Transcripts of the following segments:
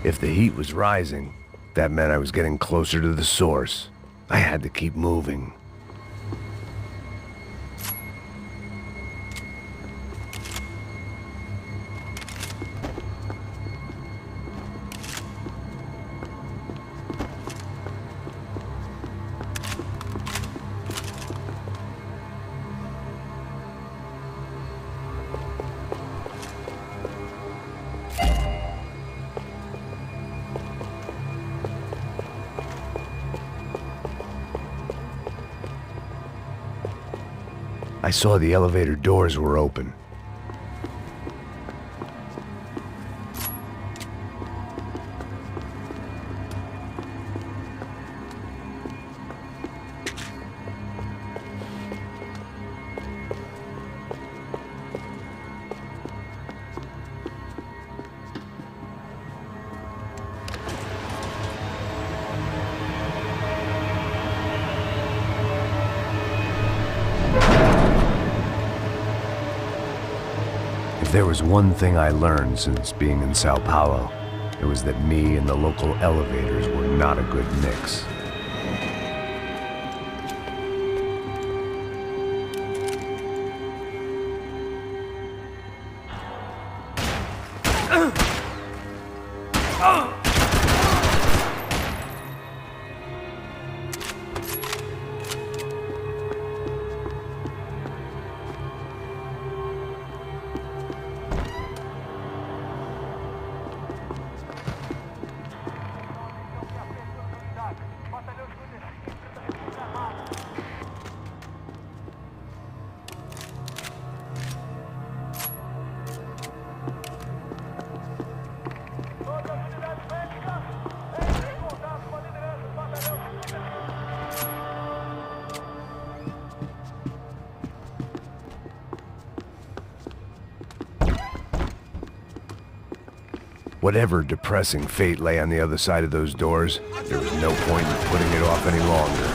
If the heat was rising, that meant I was getting closer to the source. I had to keep moving. I saw the elevator doors were open. If there was one thing I learned since being in Sao Paulo, it was that me and the local elevators were not a good mix. Whatever depressing fate lay on the other side of those doors, there was no point in putting it off any longer.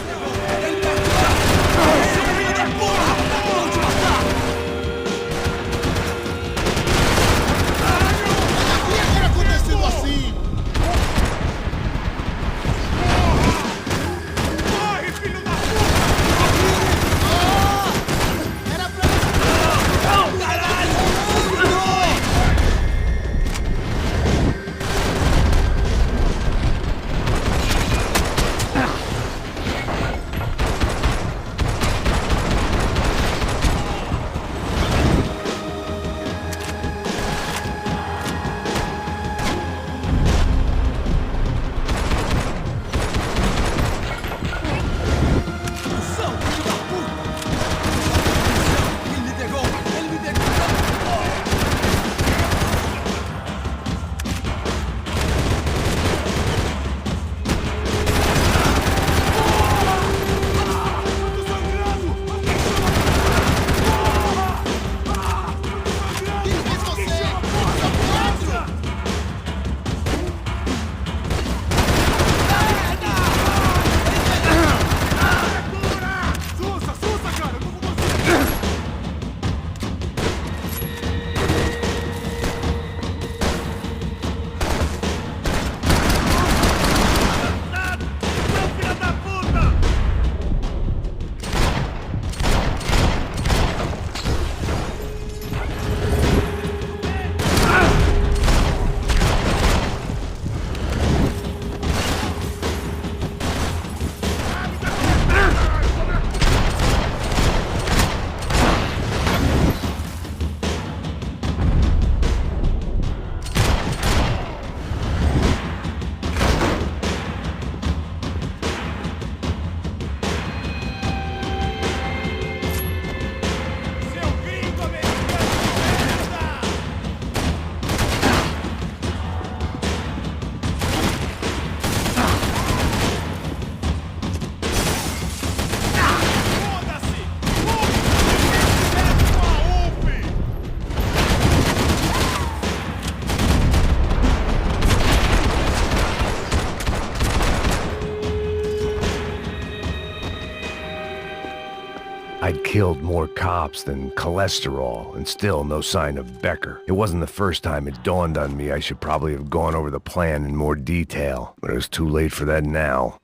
killed more cops than cholesterol, and still no sign of Becker. It wasn't the first time it dawned on me I should probably have gone over the plan in more detail, but it was too late for that now.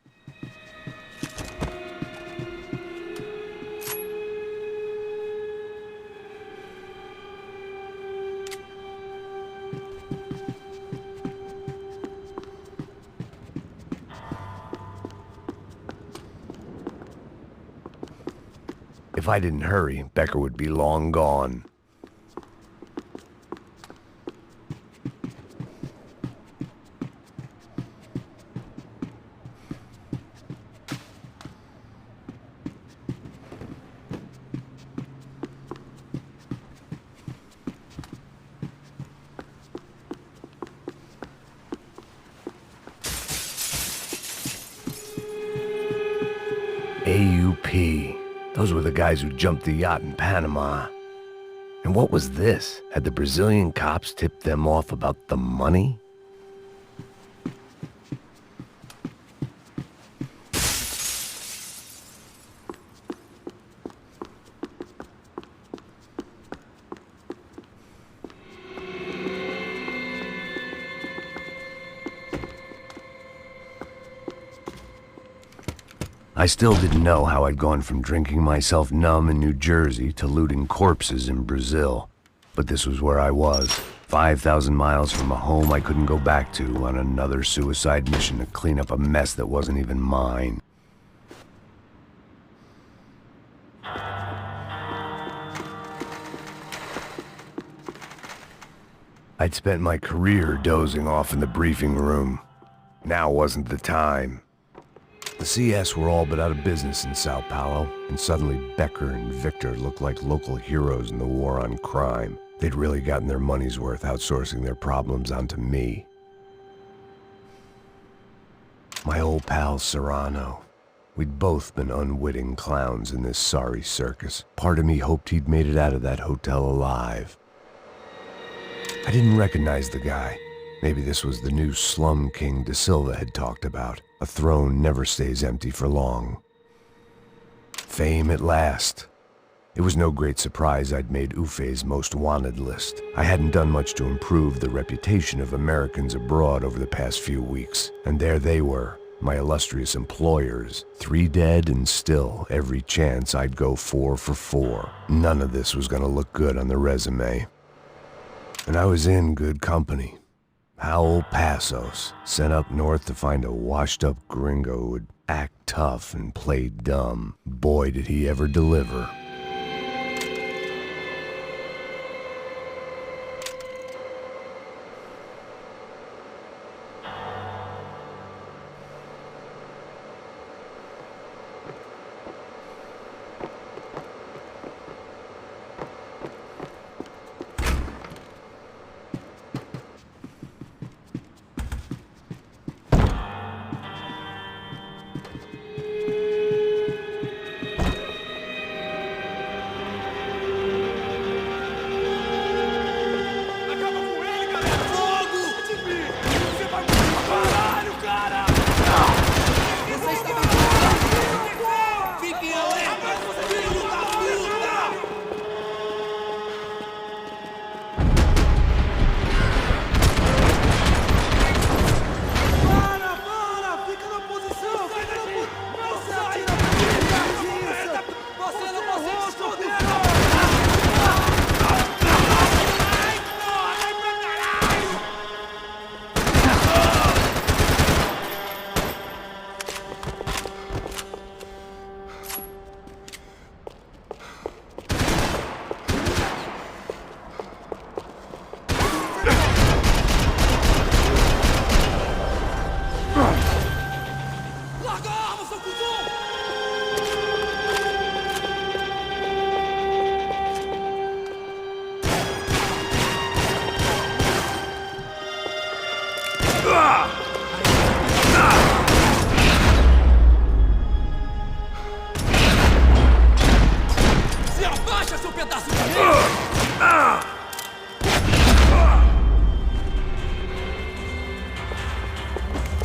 If I didn't hurry, Becker would be long gone. AUP. Those were the guys who jumped the yacht in Panama. And what was this? Had the Brazilian cops tipped them off about the money? I still didn't know how I'd gone from drinking myself numb in New Jersey to looting corpses in Brazil. But this was where I was, 5,000 miles from a home I couldn't go back to, on another suicide mission to clean up a mess that wasn't even mine. I'd spent my career dozing off in the briefing room. Now wasn't the time. The CS were all but out of business in Sao Paulo, and suddenly Becker and Victor looked like local heroes in the war on crime. They'd really gotten their money's worth outsourcing their problems onto me. My old pal Serrano. We'd both been unwitting clowns in this sorry circus. Part of me hoped he'd made it out of that hotel alive. I didn't recognize the guy. Maybe this was the new slum king De Silva had talked about. A throne never stays empty for long. Fame at last. It was no great surprise I'd made Ufe's most wanted list. I hadn't done much to improve the reputation of Americans abroad over the past few weeks, and there they were, my illustrious employers, 3 dead and still every chance I'd go 4 for 4. None of this was gonna look good on the resume. And I was in good company. Howell Passos, sent up north to find a washed-up gringo who would act tough and play dumb. Boy, did he ever deliver.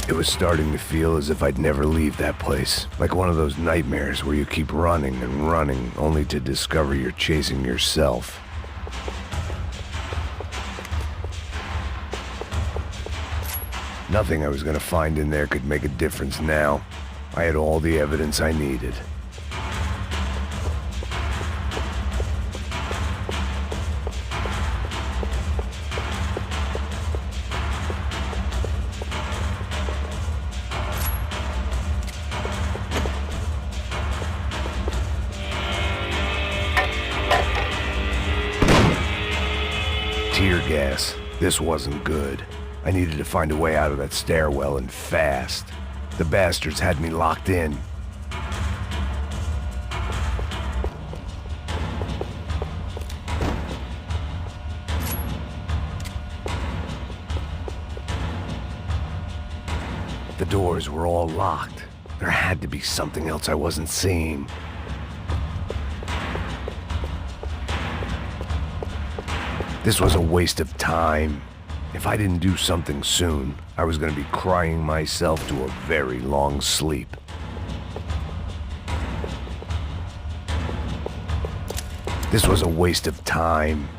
It It was starting to feel as if I'd never leave that place, like one of those nightmares where you keep running and running only to discover you're chasing yourself. Nothing I was going to find in there could make a difference now. I had all the evidence I needed. Tear gas. This wasn't good. I needed to find a way out of that stairwell, and fast. The bastards had me locked in. The doors were all locked. There had to be something else I wasn't seeing. This was a waste of time. If I didn't do something soon, I was going to be crying myself to a very long sleep. This was a waste of time.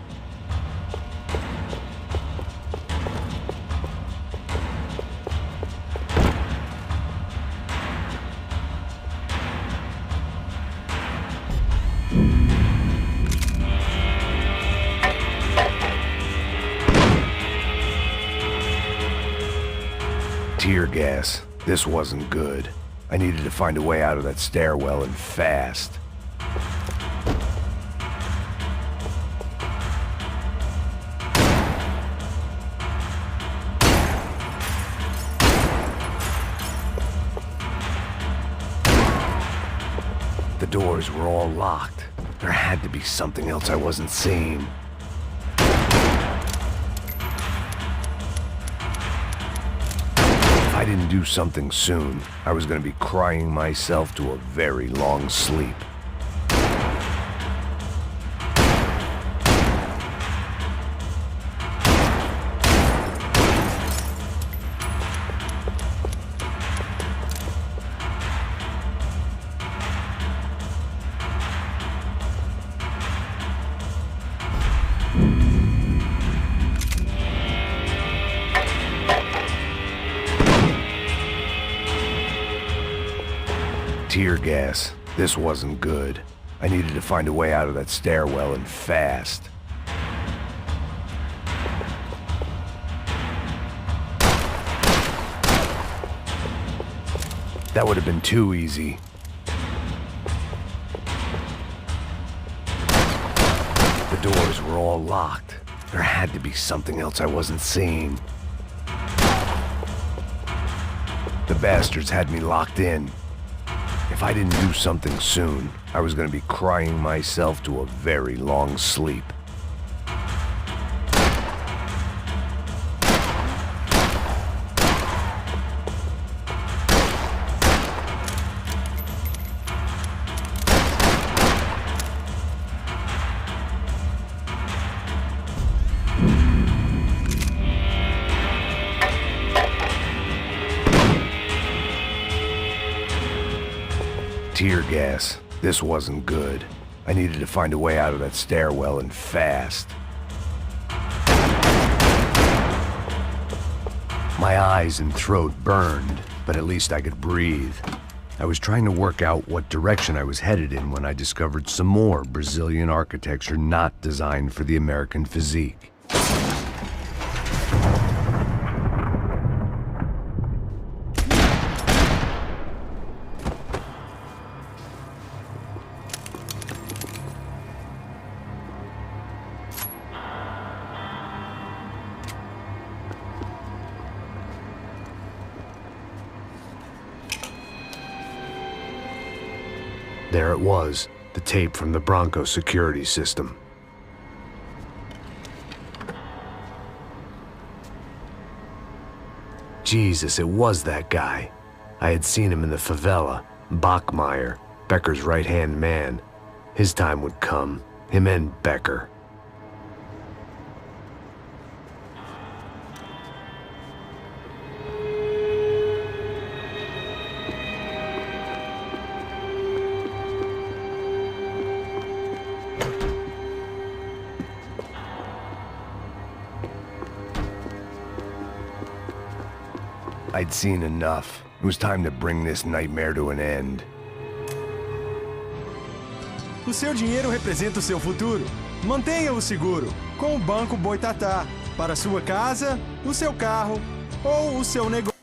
Tear gas. This wasn't good. I needed to find a way out of that stairwell, and fast. The doors were all locked. There had to be something else I wasn't seeing. If I didn't do something soon, I was going to be crying myself to a very long sleep. Tear gas. This wasn't good. I needed to find a way out of that stairwell, and fast. That would have been too easy. The doors were all locked. There had to be something else I wasn't seeing. The bastards had me locked in. If I didn't do something soon, I was going to be crying myself to a very long sleep. Tear gas. This wasn't good. I needed to find a way out of that stairwell, and fast. My eyes and throat burned, but at least I could breathe. I was trying to work out what direction I was headed in when I discovered some more Brazilian architecture not designed for the American physique. There it was, the tape from the Bronco security system. Jesus, it was that guy. I had seen him in the favela, Bachmeyer, Becker's right-hand man. His time would come, him and Becker. I'd seen enough. It was time to bring this nightmare to an end. O seu dinheiro representa o seu futuro. Mantenha-o seguro com o Banco Boitatá. Para sua casa, o seu carro ou o seu negócio.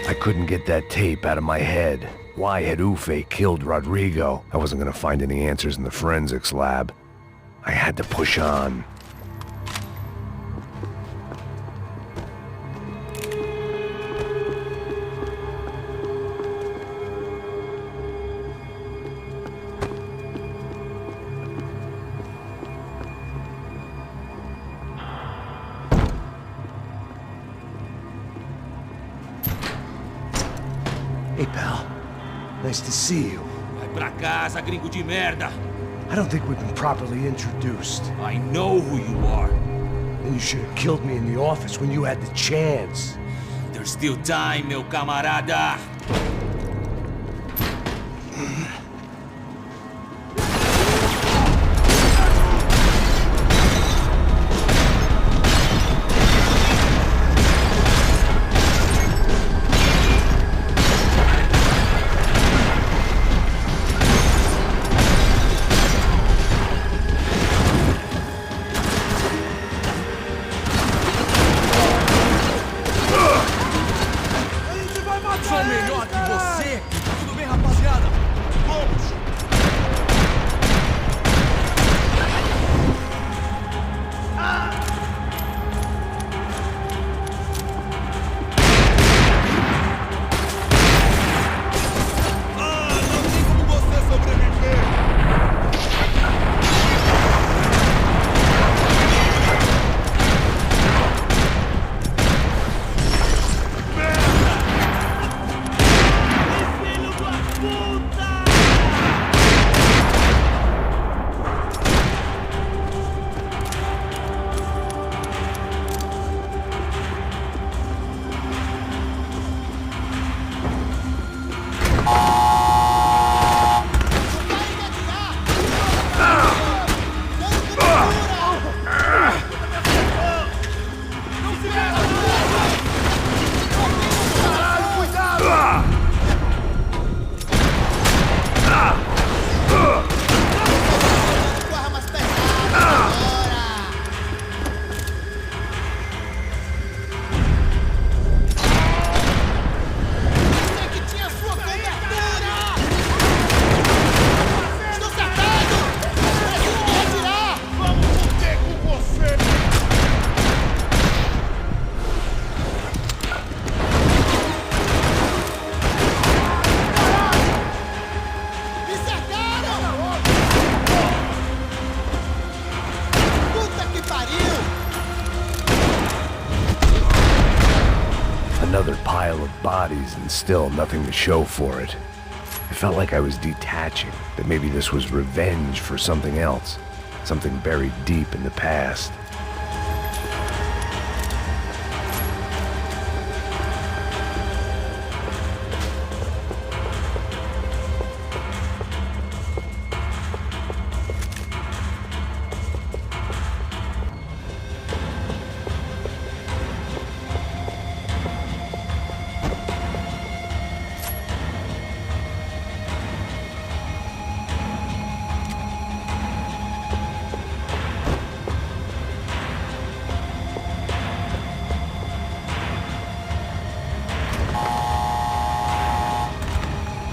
I couldn't get that tape out of my head. Why had Ufe killed Rodrigo? I wasn't gonna find any answers in the forensics lab. I had to push on. Hey, pal. Nice to see you. Vai pra casa, gringo de merda! I don't think we've been properly introduced. I know who you are. And you should have killed me in the office when you had the chance. There's still time, meu camarada! Sou melhor que você! pile of bodies and still nothing to show for it. I felt like I was detaching, that maybe this was revenge for something else, something buried deep in the past.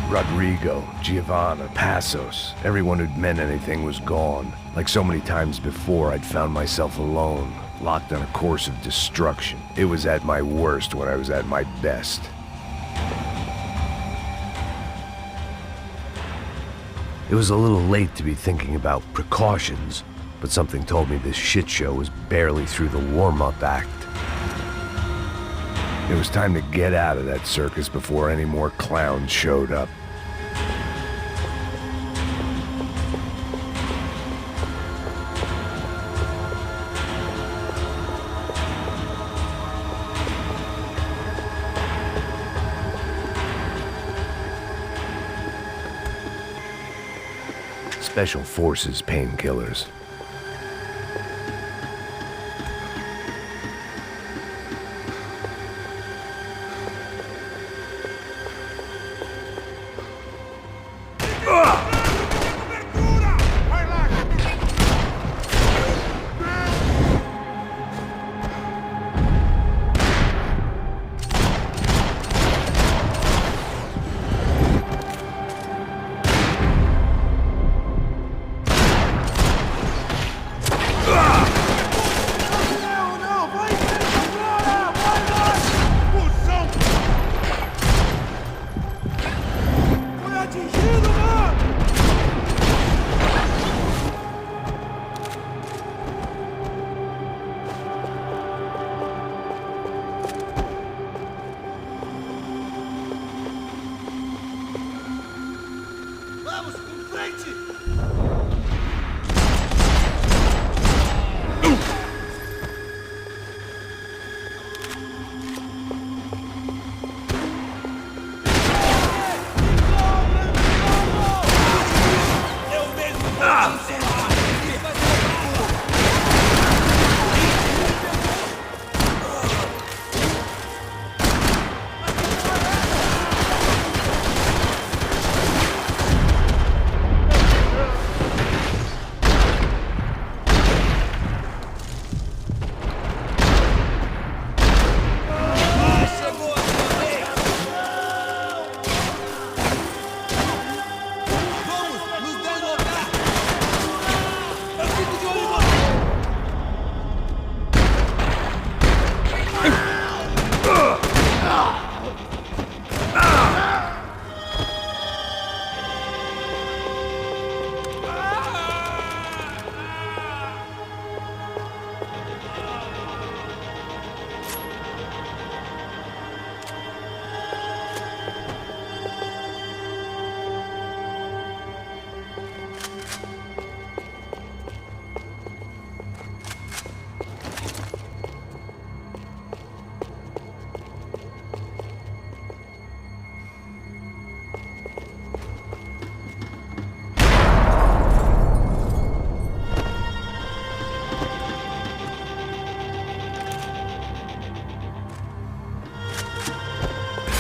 Rodrigo, Giovanna, Passos, everyone who'd meant anything was gone. Like so many times before, I'd found myself alone, locked on a course of destruction. It was at my worst when I was at my best. It was a little late to be thinking about precautions, but something told me this shit show was barely through the warm-up act. It was time to get out of that circus before any more clowns showed up. Special Forces painkillers.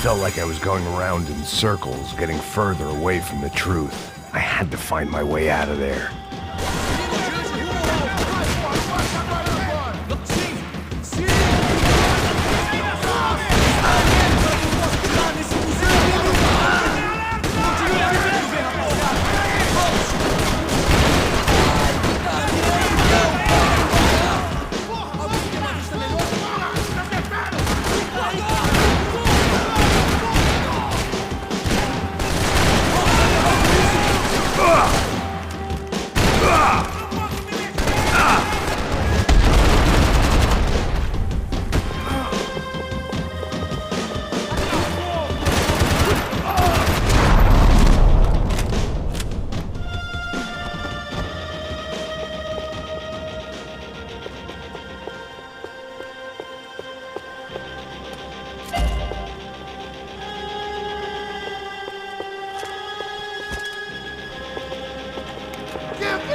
Felt like I was going around in circles, getting further away from the truth. I had to find my way out of there.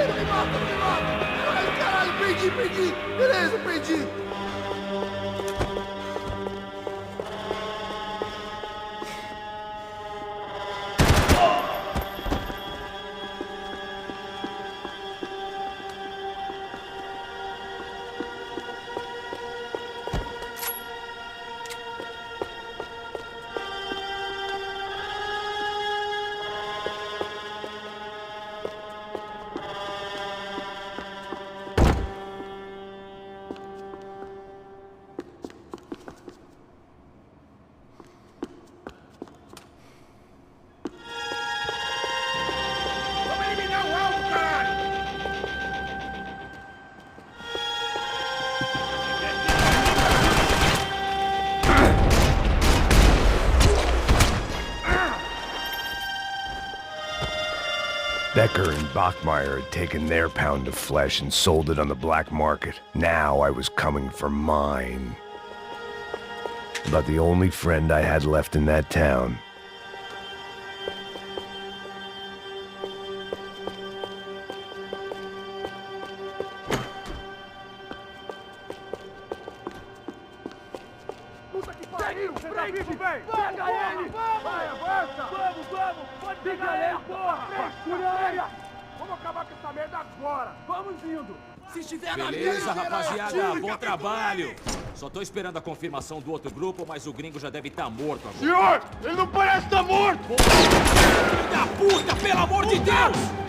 Ei, não me mata, não me mata! Ai, caralho, perdi! Beleza, perdi! Becker and Bachmeyer had taken their pound of flesh and sold it on the black market. Now I was coming for mine. About the only friend I had left in that town. Puta que pariu! Tá vivo, velho! Pega ele! Vai, avança! Vamos! Pode pegar ele, porra! Fúria! Vamos acabar com essa merda agora! Vamos indo! Se estiver na Beleza, mira, rapaziada. atire, Bom capitão! trabalho. Só tô esperando a confirmação do outro grupo, mas o gringo já deve estar morto agora. Senhor! Ele não parece estar morto! Filho da puta, pelo amor de Deus!